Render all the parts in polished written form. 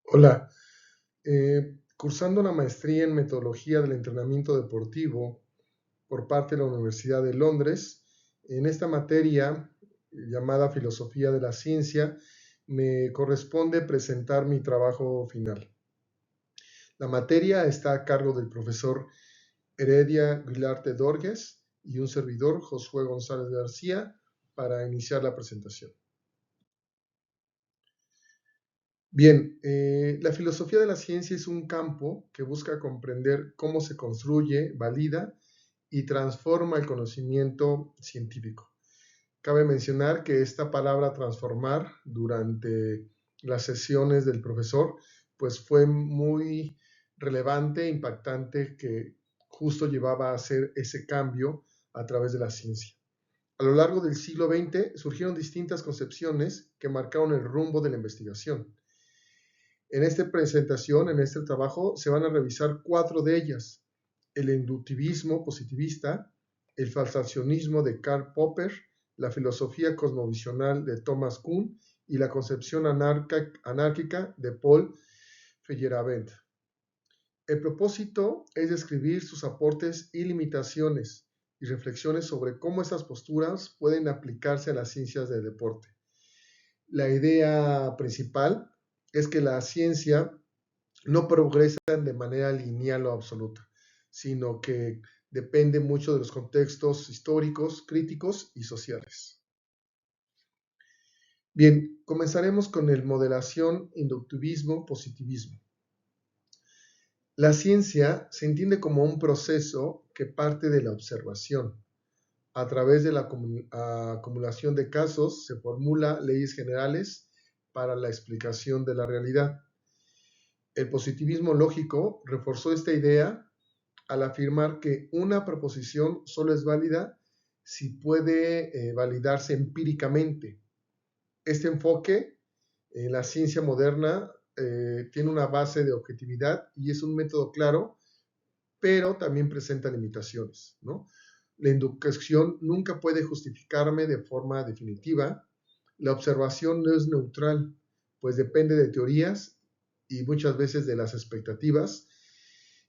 Hola, cursando una maestría en metodología del entrenamiento deportivo por parte de la Universidad de Londres, en esta materia llamada Filosofía de la Ciencia, me corresponde presentar mi trabajo final. La materia está a cargo del profesor Heredia Guilarte Dorges y un servidor, Josué González García, para iniciar la presentación. Bien, la filosofía de la ciencia es un campo que busca comprender cómo se construye, valida y transforma el conocimiento científico. Cabe mencionar que esta palabra transformar durante las sesiones del profesor pues fue muy relevante, impactante, que justo llevaba a hacer ese cambio a través de la ciencia. A lo largo del siglo XX surgieron distintas concepciones que marcaron el rumbo de la investigación. En esta presentación, en este trabajo, se van a revisar 4 de ellas: el inductivismo positivista, el falsacionismo de Karl Popper, la filosofía cosmovisional de Thomas Kuhn y la concepción anárquica de Paul Feyerabend. El propósito es describir sus aportes y limitaciones y reflexiones sobre cómo estas posturas pueden aplicarse a las ciencias del deporte. La idea principal es que la ciencia no progresan de manera lineal o absoluta, sino que depende mucho de los contextos históricos, críticos y sociales. Bien, comenzaremos con el modelación, inductivismo, positivismo. La ciencia se entiende como un proceso que parte de la observación. A través de la acumulación de casos se formulan leyes generales para la explicación de la realidad. El positivismo lógico reforzó esta idea al afirmar que una proposición solo es válida si puede validarse empíricamente. Este enfoque en la ciencia moderna tiene una base de objetividad y es un método claro, pero también presenta limitaciones, ¿no? La inducción nunca puede justificarme de forma definitiva. La observación no es neutral, pues depende de teorías y muchas veces de las expectativas.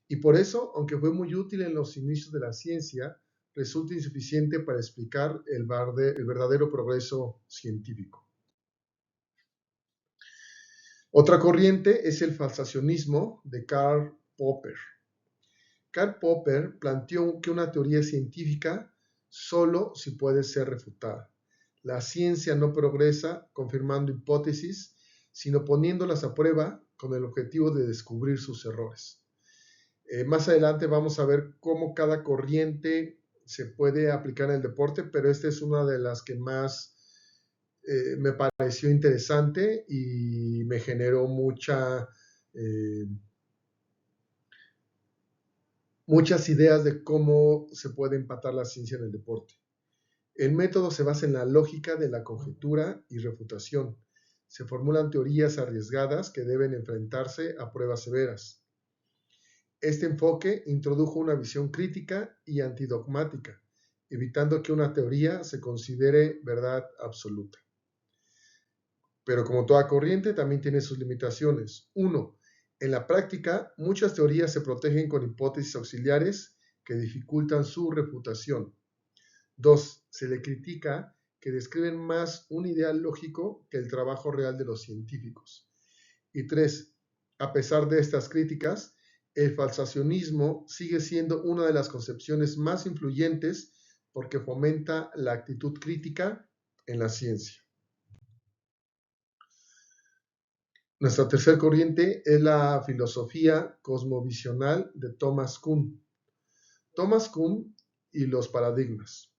Y por eso, aunque fue muy útil en los inicios de la ciencia, resulta insuficiente para explicar el verdadero progreso científico. Otra corriente es el falsacionismo de Karl Popper. Karl Popper planteó que una teoría científica solo si puede ser refutada. La ciencia no progresa confirmando hipótesis, sino poniéndolas a prueba con el objetivo de descubrir sus errores. Más adelante vamos a ver cómo cada corriente se puede aplicar en el deporte, pero esta es una de las que más me pareció interesante y me generó muchas ideas de cómo se puede empatar la ciencia en el deporte. El método se basa en la lógica de la conjetura y refutación. Se formulan teorías arriesgadas que deben enfrentarse a pruebas severas. Este enfoque introdujo una visión crítica y antidogmática, evitando que una teoría se considere verdad absoluta. Pero como toda corriente, también tiene sus limitaciones. 1. En la práctica, muchas teorías se protegen con hipótesis auxiliares que dificultan su refutación. 2. Se le critica que describen más un ideal lógico que el trabajo real de los científicos. Y 3. A pesar de estas críticas, el falsacionismo sigue siendo una de las concepciones más influyentes porque fomenta la actitud crítica en la ciencia. Nuestra tercera corriente es la filosofía cosmovisional de Thomas Kuhn. Thomas Kuhn y los paradigmas.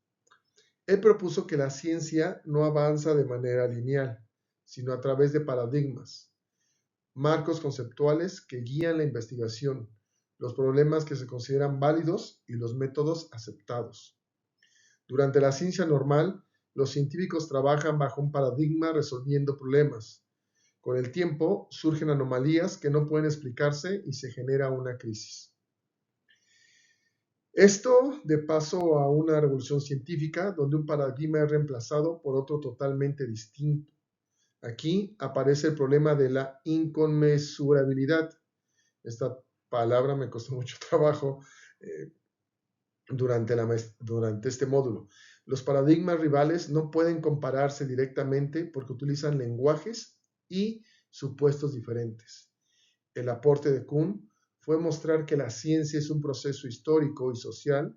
Él propuso que la ciencia no avanza de manera lineal, sino a través de paradigmas, marcos conceptuales que guían la investigación, los problemas que se consideran válidos y los métodos aceptados. Durante la ciencia normal, los científicos trabajan bajo un paradigma resolviendo problemas. Con el tiempo surgen anomalías que no pueden explicarse y se genera una crisis. Esto de paso a una revolución científica donde un paradigma es reemplazado por otro totalmente distinto. Aquí aparece el problema de la inconmensurabilidad. Esta palabra me costó mucho trabajo eh, durante este módulo. Los paradigmas rivales no pueden compararse directamente porque utilizan lenguajes y supuestos diferentes. El aporte de Kuhn fue mostrar que la ciencia es un proceso histórico y social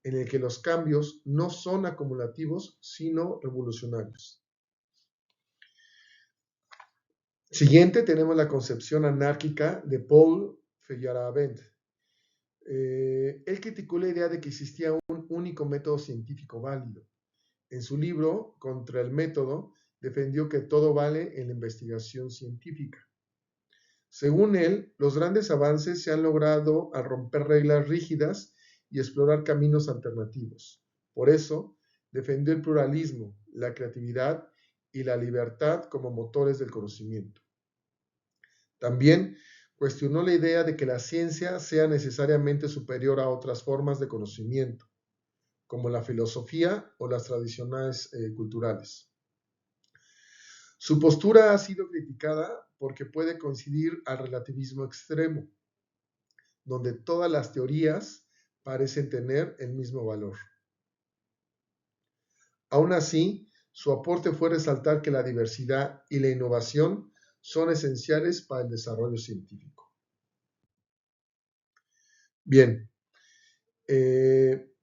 en el que los cambios no son acumulativos, sino revolucionarios. Siguiente tenemos la concepción anárquica de Paul Feyerabend. Él criticó la idea de que existía un único método científico válido. En su libro, Contra el método, defendió que todo vale en la investigación científica. Según él, los grandes avances se han logrado al romper reglas rígidas y explorar caminos alternativos. Por eso, defendió el pluralismo, la creatividad y la libertad como motores del conocimiento. También cuestionó la idea de que la ciencia sea necesariamente superior a otras formas de conocimiento, como la filosofía o las tradiciones culturales. Su postura ha sido criticada porque puede coincidir al relativismo extremo, donde todas las teorías parecen tener el mismo valor. Aún así, su aporte fue resaltar que la diversidad y la innovación son esenciales para el desarrollo científico. Bien,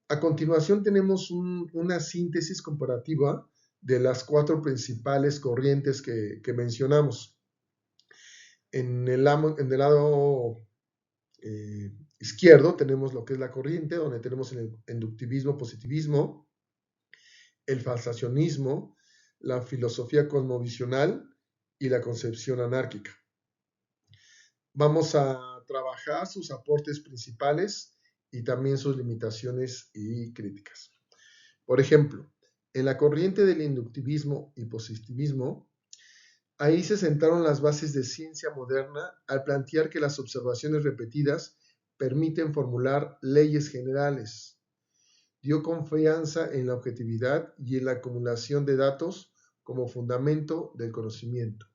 a continuación tenemos una síntesis comparativa de las 4 principales corrientes que mencionamos. En el lado izquierdo tenemos lo que es la corriente, donde tenemos el inductivismo, positivismo, el falsacionismo, la filosofía cosmovisional y la concepción anárquica. Vamos a trabajar sus aportes principales y también sus limitaciones y críticas. Por ejemplo, en la corriente del inductivismo y positivismo, ahí se sentaron las bases de ciencia moderna al plantear que las observaciones repetidas permiten formular leyes generales. Dio confianza en la objetividad y en la acumulación de datos como fundamento del conocimiento.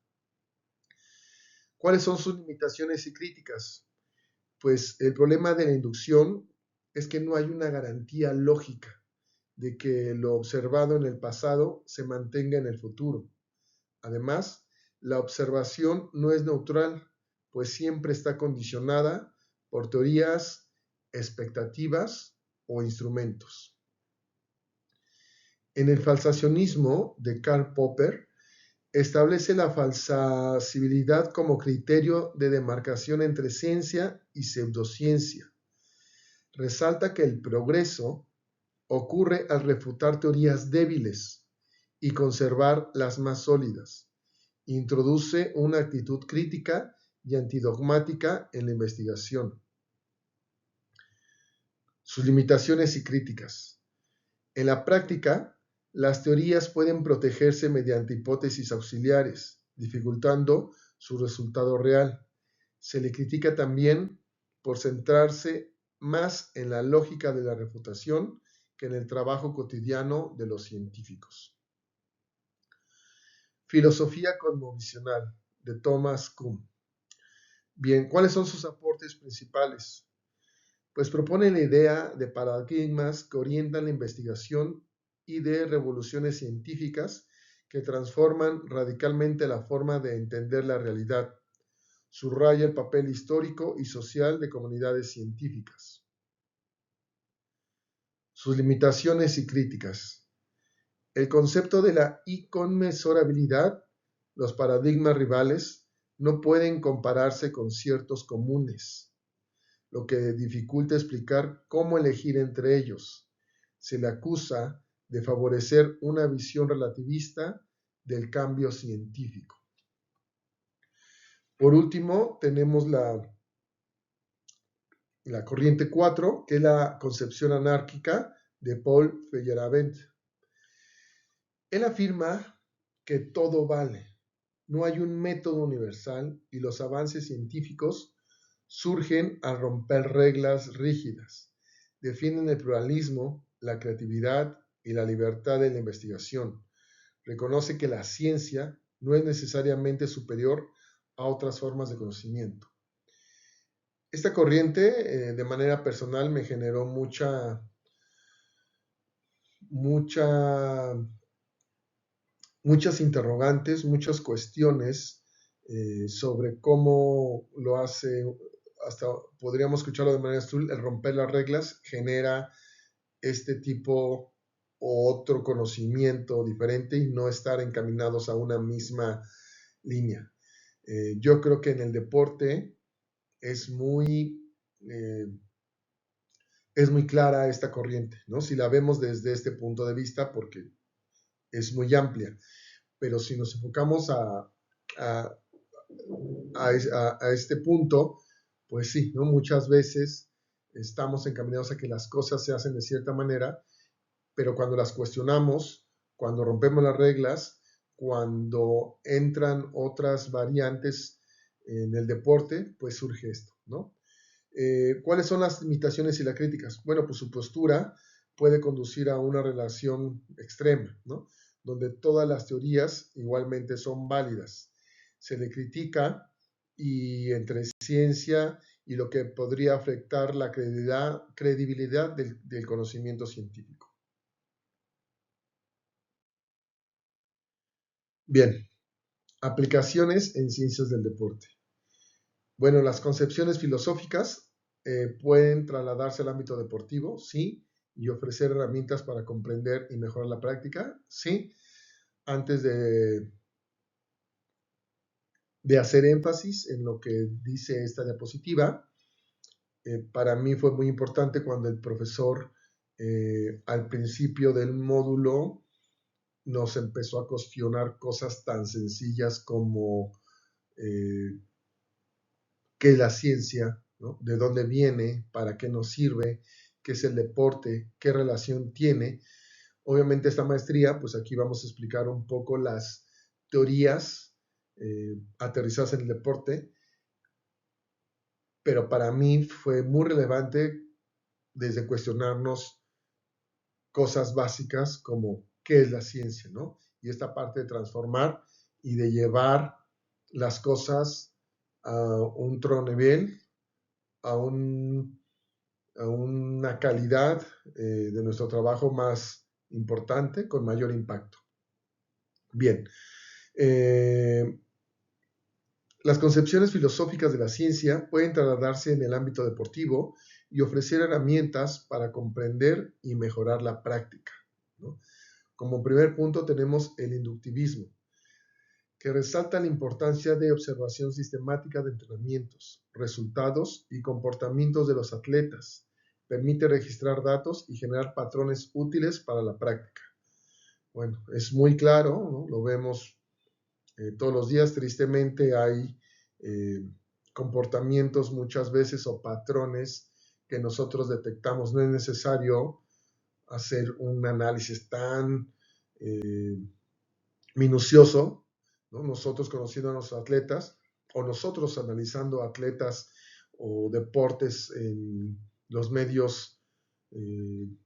¿Cuáles son sus limitaciones y críticas? Pues el problema de la inducción es que no hay una garantía lógica de que lo observado en el pasado se mantenga en el futuro. Además, la observación no es neutral, pues siempre está condicionada por teorías, expectativas o instrumentos. En el falsacionismo de Karl Popper, establece la falsabilidad como criterio de demarcación entre ciencia y pseudociencia. Resalta que el progreso ocurre al refutar teorías débiles y conservar las más sólidas. Introduce una actitud crítica y antidogmática en la investigación. Sus limitaciones y críticas. En la práctica, las teorías pueden protegerse mediante hipótesis auxiliares, dificultando su resultado real. Se le critica también por centrarse más en la lógica de la refutación que en el trabajo cotidiano de los científicos. Filosofía cosmovisional de Thomas Kuhn. Bien, ¿cuáles son sus aportes principales? Pues propone la idea de paradigmas que orientan la investigación y de revoluciones científicas que transforman radicalmente la forma de entender la realidad. Subraya el papel histórico y social de comunidades científicas. Sus limitaciones y críticas. El concepto de la inconmensurabilidad, los paradigmas rivales, no pueden compararse con ciertos comunes, lo que dificulta explicar cómo elegir entre ellos. Se le acusa de favorecer una visión relativista del cambio científico. Por último, tenemos la corriente 4, que es la concepción anárquica de Paul Feyerabend. Él afirma que todo vale. No hay un método universal y los avances científicos surgen al romper reglas rígidas. Defienden el pluralismo, la creatividad y la libertad de la investigación. Reconoce que la ciencia no es necesariamente superior a otras formas de conocimiento. Esta corriente, de manera personal, me generó muchas interrogantes, muchas cuestiones sobre cómo lo hace, hasta podríamos escucharlo de manera azul, el romper las reglas genera este tipo o otro conocimiento diferente y no estar encaminados a una misma línea. Yo creo que en el deporte es eh, es muy clara esta corriente, ¿no? Si la vemos desde este punto de vista, porque es muy amplia, pero si nos enfocamos a, a este punto, pues sí, ¿no? Muchas veces estamos encaminados a que las cosas se hacen de cierta manera, pero cuando las cuestionamos, cuando rompemos las reglas, cuando entran otras variantes en el deporte, pues surge esto, ¿no? ¿Cuáles son las limitaciones y las críticas? Bueno, pues su postura puede conducir a una relación extrema, ¿no? Donde todas las teorías igualmente son válidas. Se le critica y entre ciencia y lo que podría afectar la credibilidad del conocimiento científico. Bien, aplicaciones en ciencias del deporte. Bueno, las concepciones filosóficas pueden trasladarse al ámbito deportivo, sí, y ofrecer herramientas para comprender y mejorar la práctica, sí. Antes de hacer énfasis en lo que dice esta diapositiva, para mí fue muy importante cuando el profesor al principio del módulo nos empezó a cuestionar cosas tan sencillas como qué es la ciencia, ¿no? De dónde viene, para qué nos sirve, qué es el deporte, qué relación tiene. Obviamente esta maestría, pues aquí vamos a explicar un poco las teorías aterrizadas en el deporte, pero para mí fue muy relevante desde cuestionarnos cosas básicas como qué es la ciencia, ¿no? Y esta parte de transformar y de llevar las cosas a un otro nivel, a un a una calidad de nuestro trabajo más importante, con mayor impacto. Bien, eh, las concepciones filosóficas de la ciencia pueden trasladarse en el ámbito deportivo y ofrecer herramientas para comprender y mejorar la práctica, ¿no? Como primer punto tenemos el inductivismo, que resalta la importancia de observación sistemática de entrenamientos, resultados y comportamientos de los atletas. Permite registrar datos y generar patrones útiles para la práctica. Bueno, es muy claro, ¿no? Lo vemos todos los días. Tristemente hay eh, comportamientos muchas veces o patrones que nosotros detectamos. No es necesario hacer un análisis tan minucioso, ¿no? Nosotros conociendo a nuestros atletas o nosotros analizando atletas o deportes en los medios, en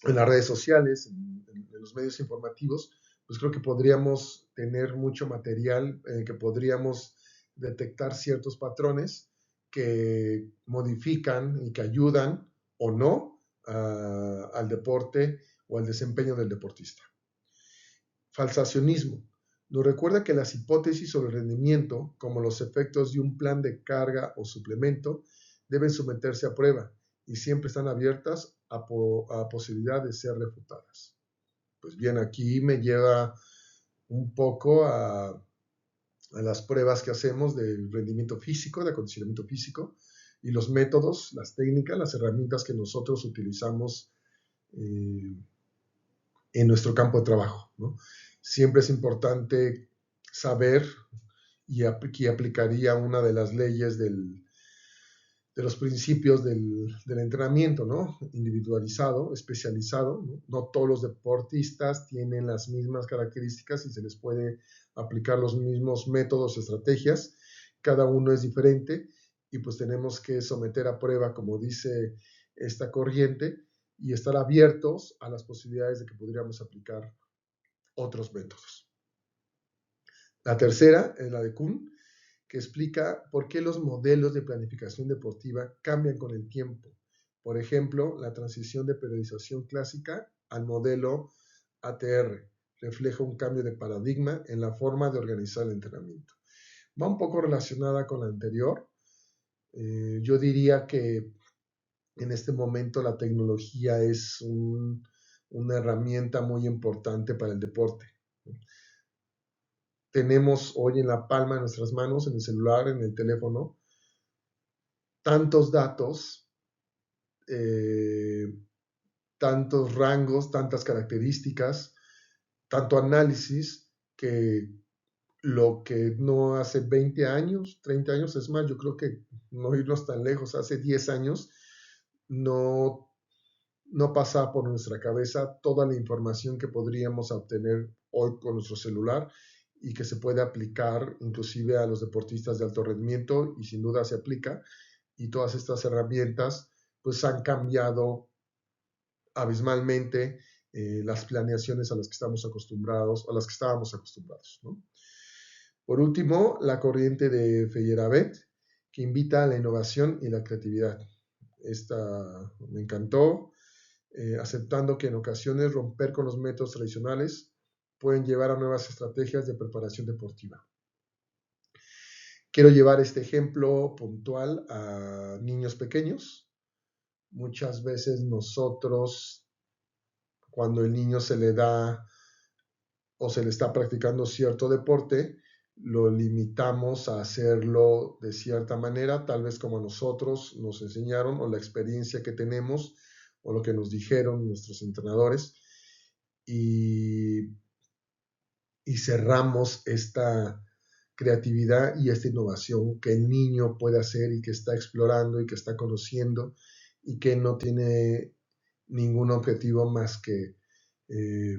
las redes sociales, en los medios informativos, pues creo que podríamos tener mucho material que podríamos detectar ciertos patrones que modifican y que ayudan o no al deporte o al desempeño del deportista. Falsacionismo. Nos recuerda que las hipótesis sobre el rendimiento, como los efectos de un plan de carga o suplemento, deben someterse a prueba y siempre están abiertas a posibilidad de ser refutadas. Pues bien, aquí me lleva un poco a las pruebas que hacemos del rendimiento físico, de acondicionamiento físico, y los métodos, las técnicas, las herramientas que nosotros utilizamos en nuestro campo de trabajo, ¿no? Siempre es importante saber, y aquí aplicaría una de las leyes de los principios del entrenamiento, ¿no? Individualizado, especializado, ¿no? No todos los deportistas tienen las mismas características y se les puede aplicar los mismos métodos, estrategias, cada uno es diferente y pues tenemos que someter a prueba, como dice esta corriente, y estar abiertos a las posibilidades de que podríamos aplicar otros métodos. La tercera es la de Kuhn, que explica por qué los modelos de planificación deportiva cambian con el tiempo. Por ejemplo, la transición de periodización clásica al modelo ATR refleja un cambio de paradigma en la forma de organizar el entrenamiento. Va un poco relacionada con la anterior. Yo diría que en este momento la tecnología es una herramienta muy importante para el deporte. Tenemos hoy en la palma de nuestras manos, en el celular, en el teléfono, tantos datos, eh, tantos rangos, tantas características, tanto análisis, que lo que no hace 20 años, 30 años, es más, yo creo que no irnos tan lejos, hace 10 años, no, no pasaba por nuestra cabeza toda la información que podríamos obtener hoy con nuestro celular y que se puede aplicar inclusive a los deportistas de alto rendimiento, y sin duda se aplica, y todas estas herramientas pues han cambiado abismalmente las planeaciones a las que estamos acostumbrados, o a las que estábamos acostumbrados, ¿no? Por último, la corriente de Feyerabend, que invita a la innovación y la creatividad. Esta me encantó, aceptando que en ocasiones romper con los métodos tradicionales pueden llevar a nuevas estrategias de preparación deportiva. Quiero llevar este ejemplo puntual a niños pequeños. Muchas veces nosotros, cuando el niño se le da o se le está practicando cierto deporte, lo limitamos a hacerlo de cierta manera, tal vez como a nosotros nos enseñaron, o la experiencia que tenemos, o lo que nos dijeron nuestros entrenadores, y, y cerramos esta creatividad y esta innovación que el niño puede hacer y que está explorando y que está conociendo y que no tiene ningún objetivo más que eh,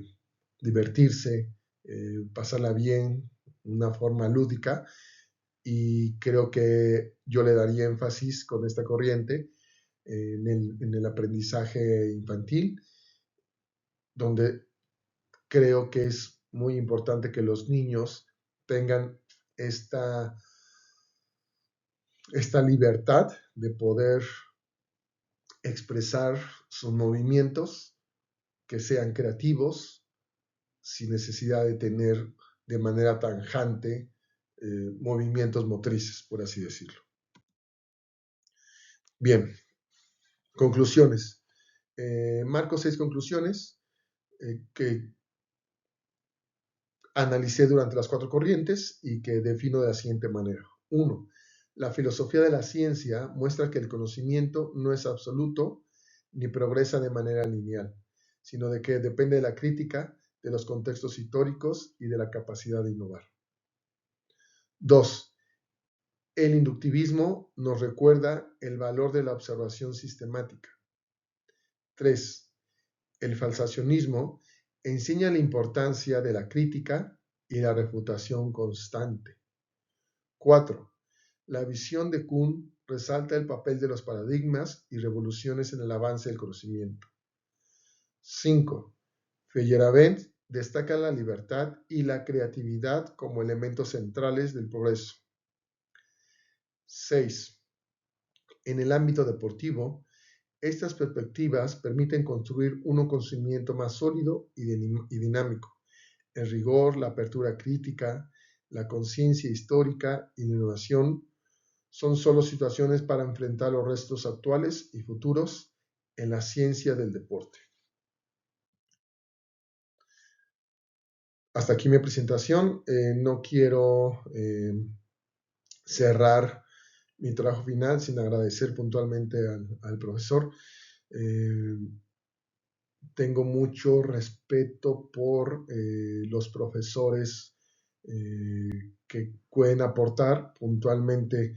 divertirse, pasarla bien, una forma lúdica. Y creo que yo le daría énfasis con esta corriente en el aprendizaje infantil, donde creo que es muy importante que los niños tengan esta, esta libertad de poder expresar sus movimientos, que sean creativos, sin necesidad de tener de manera tanjante movimientos motrices, por así decirlo. Bien, conclusiones. Marco 6 conclusiones que analicé durante las 4 corrientes y que defino de la siguiente manera. 1. La filosofía de la ciencia muestra que el conocimiento no es absoluto ni progresa de manera lineal, sino de que depende de la crítica, de los contextos históricos y de la capacidad de innovar. 2. El inductivismo nos recuerda el valor de la observación sistemática. 3. El falsacionismo enseña la importancia de la crítica y la refutación constante. 4. La visión de Kuhn resalta el papel de los paradigmas y revoluciones en el avance del conocimiento. 5. Feyerabend destaca la libertad y la creatividad como elementos centrales del progreso. 6. En el ámbito deportivo, estas perspectivas permiten construir un conocimiento más sólido y dinámico. El rigor, la apertura crítica, la conciencia histórica y la innovación son solo situaciones para enfrentar los retos actuales y futuros en la ciencia del deporte. Hasta aquí mi presentación. No quiero cerrar mi trabajo final sin agradecer puntualmente al profesor. Tengo mucho respeto por los profesores que pueden aportar puntualmente,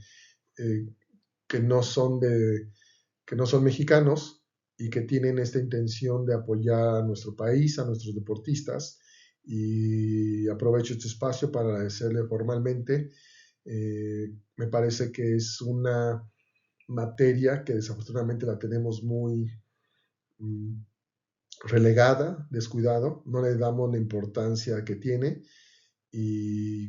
eh, que no son que no son mexicanos y que tienen esta intención de apoyar a nuestro país, a nuestros deportistas. Y aprovecho este espacio para agradecerle formalmente. Me parece que es una materia que desafortunadamente la tenemos muy relegada, descuidado, no le damos la importancia que tiene, y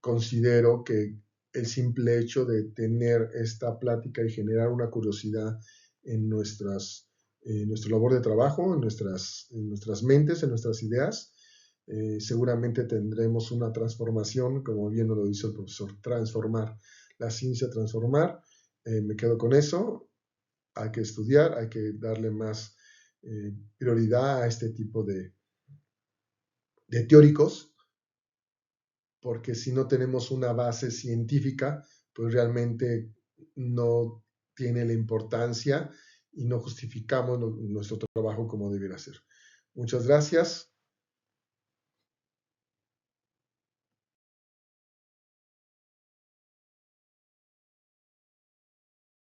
considero que el simple hecho de tener esta plática y generar una curiosidad en nuestra labor de trabajo, en nuestras mentes, en nuestras ideas, seguramente tendremos una transformación, como bien lo dice el profesor, transformar, la ciencia transformar. Me quedo con eso. Hay que estudiar, hay que darle más prioridad a este tipo de teóricos, porque si no tenemos una base científica, pues realmente no tiene la importancia y no justificamos nuestro trabajo como debiera ser. Muchas gracias.